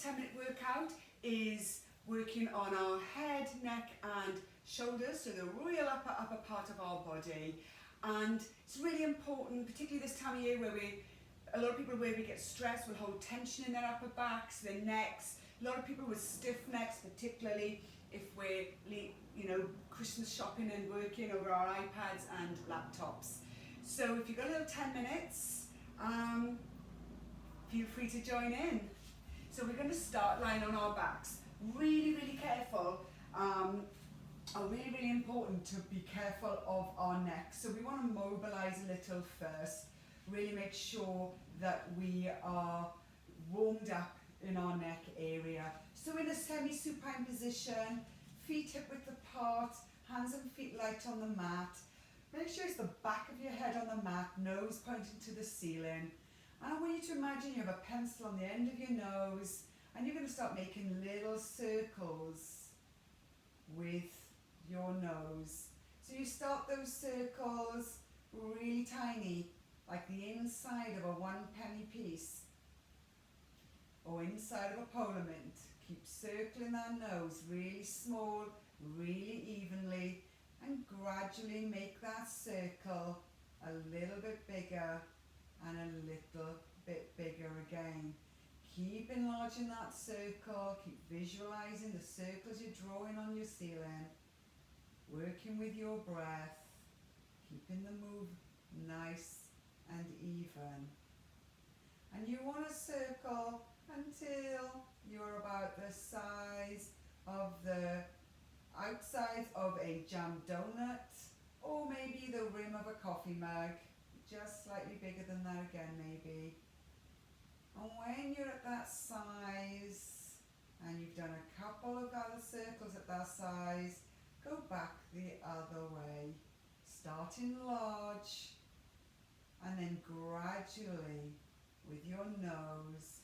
10-minute workout is working on our head, neck and shoulders, so the real upper part of our body. And it's really important, particularly this time of year where a lot of people where we get stressed will hold tension in their upper backs, their necks. A lot of people with stiff necks, particularly if we're, Christmas shopping and working over our iPads and laptops. So if you've got a little 10 minutes, feel free to join in. So we're going to start lying on our backs. Really, really careful. Really important to be careful of our neck. So we want to mobilize a little first. Really make sure that we are warmed up in our neck area. So in a semi-supine position, feet hip width apart, hands and feet light on the mat. Make sure it's the back of your head on the mat, nose pointing to the ceiling. And I want you to imagine you have a pencil on the end of your nose and you're going to start making little circles with your nose. So you start those circles really tiny, like the inside of a 1 penny piece or inside of a polar mint. Keep circling that nose really small, really evenly, and gradually make that circle a little bit bigger and a little bit bigger again. Keep enlarging that circle, keep visualizing the circles you're drawing on your ceiling, working with your breath, keeping the move nice and even. And you want to circle until you're about the size of the outside of a jam donut, or maybe the rim of a coffee mug, just slightly bigger than that again maybe. And when you're at that size, and you've done a couple of other circles at that size, go back the other way, starting large, and then gradually, with your nose,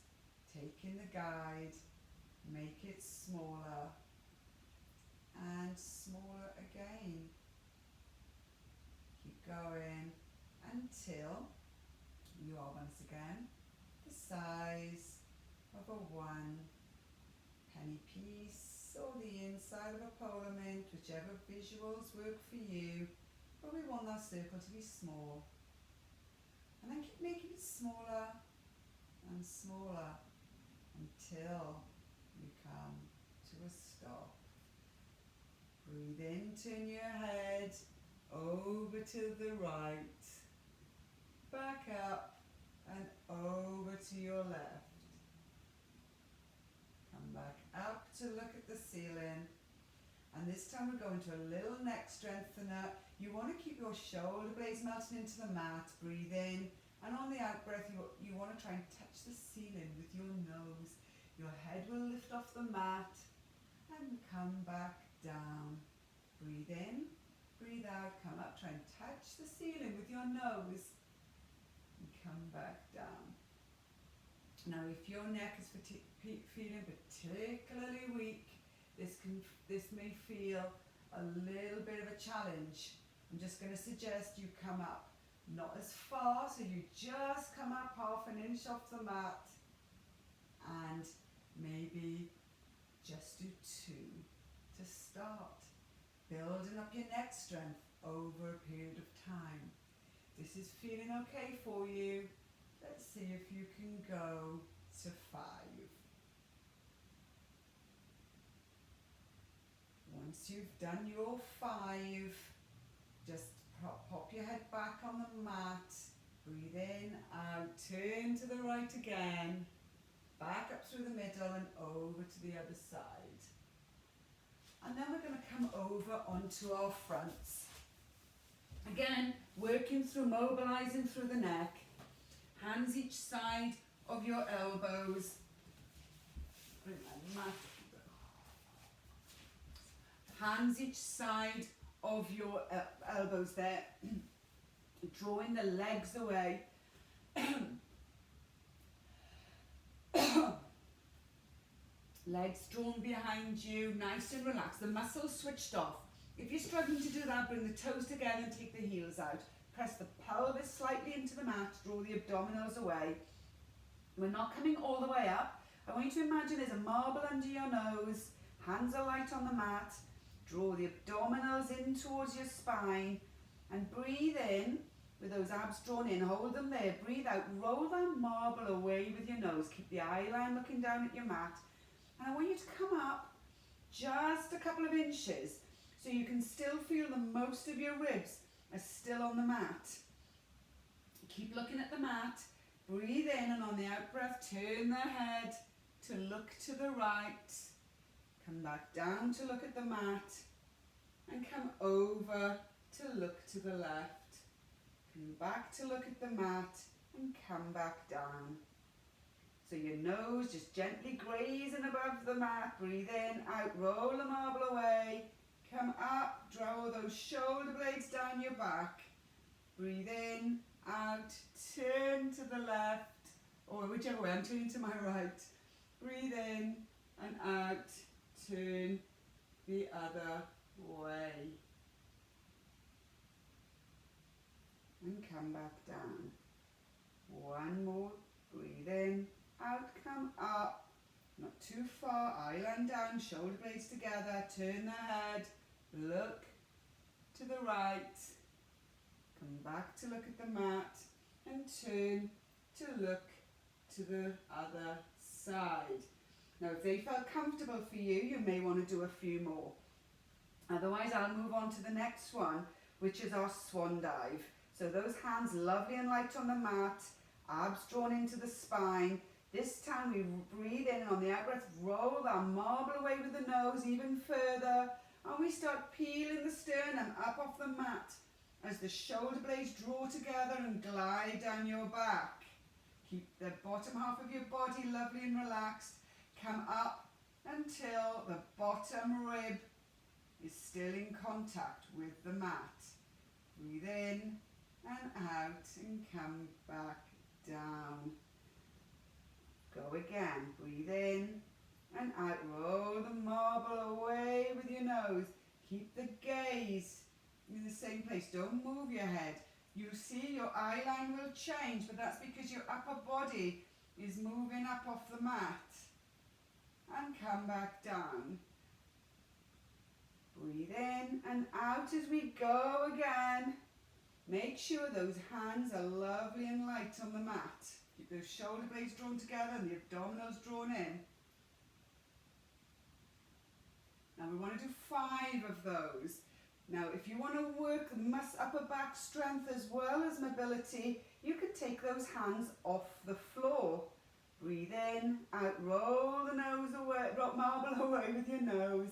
taking the guide, make it smaller, and smaller again. Keep going until you are once again the size of a 1 penny piece or the inside of a polar mint, whichever visuals work for you, but we want that circle to be small. And then keep making it smaller and smaller until you come to a stop. Breathe in, turn your head over to the right, back up and over to your left. Come back up to look at the ceiling, and this time we're going to a little neck strengthener. You want to keep your shoulder blades melting into the mat. Breathe in, and on the out breath you want to try and touch the ceiling with your nose. Your head will lift off the mat and come back down. Breathe in, breathe out, come up, try and touch the ceiling with your nose and come back down. Now if your neck is feeling particularly weak, this may feel a little bit of a challenge. I'm just going to suggest you come up not as far, so you just come up half an inch off the mat and maybe just do 2 to start. Building up your neck strength over a period of time. This is feeling okay for you. Let's see if you can go to 5. Once you've done your 5, just pop your head back on the mat. Breathe in, out, turn to the right again. Back up through the middle and over to the other side. And then we're going to come over onto our fronts. Again, working through, mobilizing through the neck. Hands each side of your elbows. Bring my mat. Hands each side of your elbows there. Drawing the legs away. Legs drawn behind you, nice and relaxed. The muscles switched off. If you're struggling to do that, bring the toes together and take the heels out. Press the pelvis slightly into the mat, draw the abdominals away. We're not coming all the way up. I want you to imagine there's a marble under your nose, hands are light on the mat, draw the abdominals in towards your spine and breathe in with those abs drawn in, hold them there, breathe out, roll that marble away with your nose, keep the eye line looking down at your mat, and I want you to come up just a couple of inches so you can still feel the most of your ribs are still on the mat. Keep looking at the mat, breathe in, and on the out breath turn the head to look to the right, come back down to look at the mat, and come over to look to the left, come back to look at the mat, and come back down. So your nose just gently grazing above the mat, breathe in, out, roll the marble away, come up, draw those shoulder blades down your back, breathe in, out, turn to the left, or whichever way, I'm turning to my right, breathe in and out, turn the other way, and come back down. One more, breathe in, out, come up, not too far, eye line down, shoulder blades together, turn the head, look to the right, come back to look at the mat, and turn to look to the other side. Now if they felt comfortable for you, you may want to do a few more. Otherwise I'll move on to the next one, which is our swan dive. So those hands lovely and light on the mat, abs drawn into the spine. This time we breathe in and on the out breath, roll that marble away with the nose even further. And we start peeling the sternum up off the mat as the shoulder blades draw together and glide down your back. Keep the bottom half of your body lovely and relaxed. Come up until the bottom rib is still in contact with the mat. Breathe in and out and come back down. Go again, breathe in and out, roll the marble away with your nose. Keep the gaze in the same place, don't move your head. You see your eye line will change, but that's because your upper body is moving up off the mat. And come back down. Breathe in and out as we go again. Make sure those hands are lovely and light on the mat. Keep those shoulder blades drawn together and the abdominals drawn in. Now we want to do 5 of those. Now if you want to work upper back strength as well as mobility, you can take those hands off the floor. Breathe in, out, roll the nose away, marble away with your nose.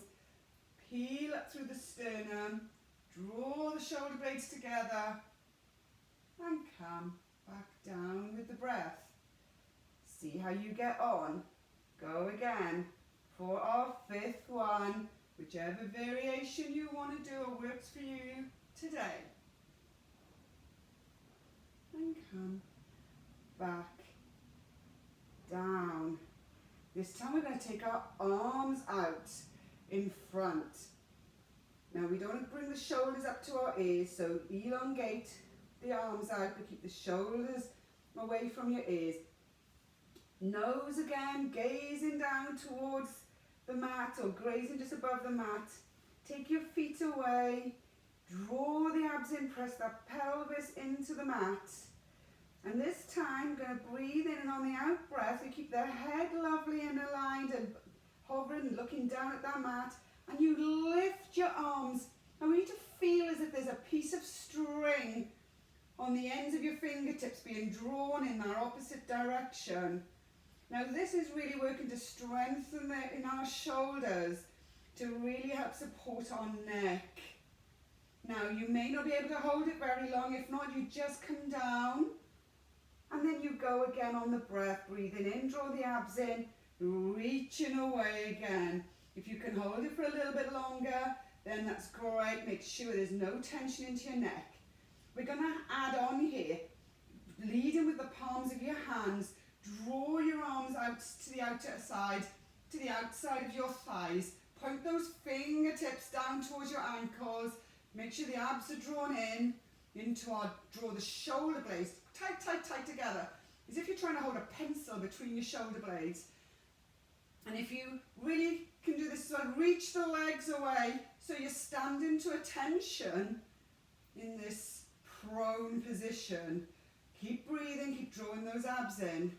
Peel up through the sternum, draw the shoulder blades together and come back down with the breath. See how you get on. Go again for our 5th one, whichever variation you want to do or works for you today. And come back down. This time we're going to take our arms out in front. Now we don't want to bring the shoulders up to our ears, so elongate the arms out, but keep the shoulders away from your ears. Nose again, gazing down towards the mat or grazing just above the mat. Take your feet away, draw the abs in, press that pelvis into the mat. And this time, going to breathe in, and on the out breath, you keep the head lovely and aligned and hovering, looking down at that mat, and you lift your arms. I want you to feel as if there's a piece of string on the ends of your fingertips being drawn in that opposite direction. Now this is really working to strengthen in our shoulders to really help support our neck. Now you may not be able to hold it very long. If not, you just come down and then you go again on the breath, breathing in, draw the abs in, reaching away again. If you can hold it for a little bit longer, then that's great. Make sure there's no tension into your neck. We're going to add on here, leading with the palms of your hands. Draw your arms out to the outer side, to the outside of your thighs. Point those fingertips down towards your ankles. Make sure the abs are drawn in, draw the shoulder blades tight, tight, tight together. As if you're trying to hold a pencil between your shoulder blades. if you really can do this as well, reach the legs away so you're standing to attention in this prone position. Keep breathing, keep drawing those abs in.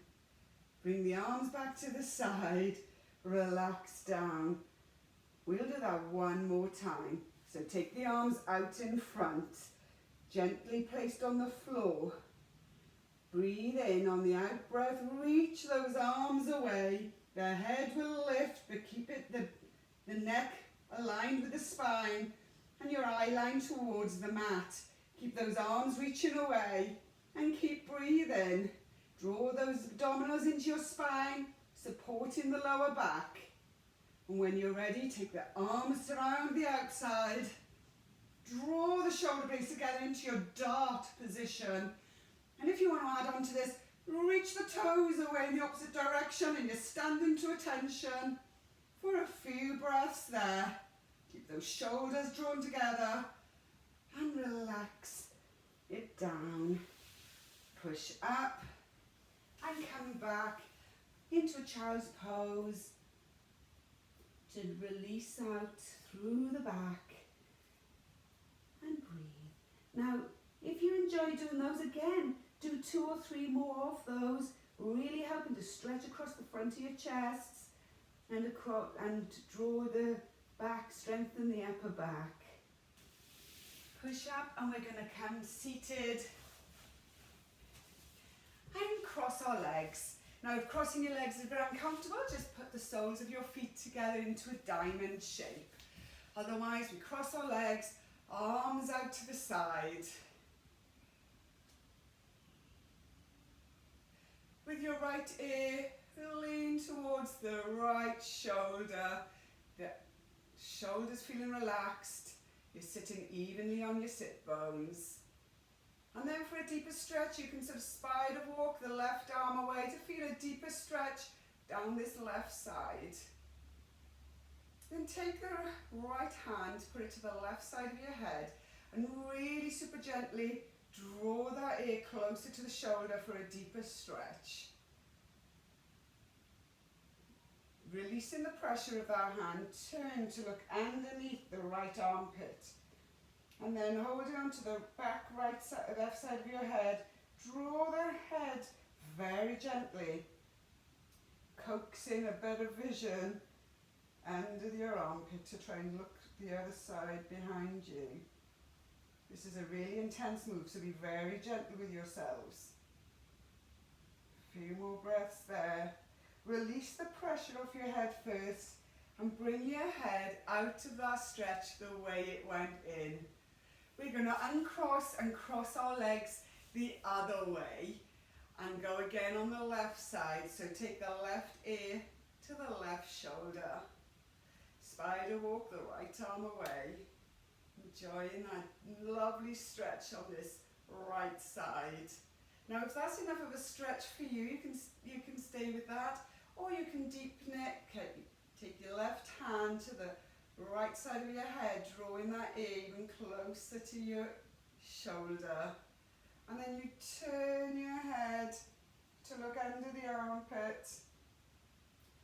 Bring the arms back to the side, relax down. We'll do that one more time. So take the arms out in front, gently placed on the floor. Breathe in on the out breath, reach those arms away. The head will lift, but keep it the neck aligned with the spine and your eye line towards the mat. Keep those arms reaching away and keep breathing. Draw those abdominals into your spine, supporting the lower back. And when you're ready, take the arms around the outside. Draw the shoulder blades together into your dart position. And if you want to add on to this, reach the toes away in the opposite direction and you're standing to attention for a few breaths there. Keep those shoulders drawn together and relax it down. Push up and come back into a child's pose to release out through the back and breathe. Now, if you enjoy doing those again, do 2 or 3 more of those, really helping to stretch across the front of your chests and across, and draw the back, strengthen the upper back. Push up and we're going to come seated and cross our legs. Now if crossing your legs is a bit uncomfortable, just put the soles of your feet together into a diamond shape. Otherwise we cross our legs, arms out to the side. With your right ear, lean towards the right shoulder. The shoulders feeling relaxed. You're sitting evenly on your sit bones. And then for a deeper stretch, you can sort of spider walk the left arm away to feel a deeper stretch down this left side. Then take the right hand, put it to the left side of your head, and really super gently draw that ear closer to the shoulder for a deeper stretch. Releasing the pressure of that hand, turn to look underneath the right armpit. And then holding on to the back right side, left side of your head, draw the head very gently, coaxing a bit of vision under your armpit to try and look the other side behind you. This is a really intense move, so be very gentle with yourselves. A few more breaths there. Release the pressure off your head first and bring your head out of that stretch the way it went in. We're going to uncross and cross our legs the other way and go again on the left side. So take the left ear to the left shoulder. Spider walk the right arm away. Enjoying that lovely stretch on this right side. Now if that's enough of a stretch for you, you can stay with that, or you can deepen it. Okay, take your left hand to the right side of your head, drawing that ear even closer to your shoulder. And then you turn your head to look under the armpit.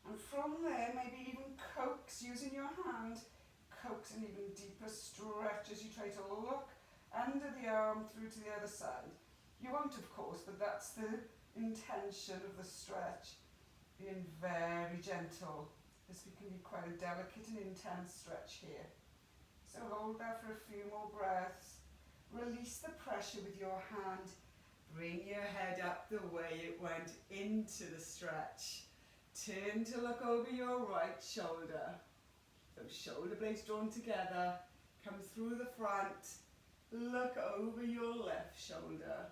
And from there, maybe even coax, using your hand, coax an even deeper stretch as you try to look under the arm through to the other side. You won't, of course, but that's the intention of the stretch. Being very gentle. This can be quite a delicate and intense stretch here. So hold that for a few more breaths. Release the pressure with your hand. Bring your head up the way it went into the stretch. Turn to look over your right shoulder. Those shoulder blades drawn together. Come through the front. Look over your left shoulder.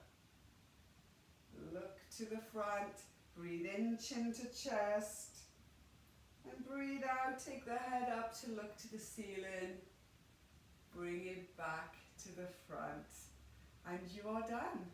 Look to the front. Breathe in, chin to chest. And breathe out, take the head up to look to the ceiling. Bring it back to the front. And you are done.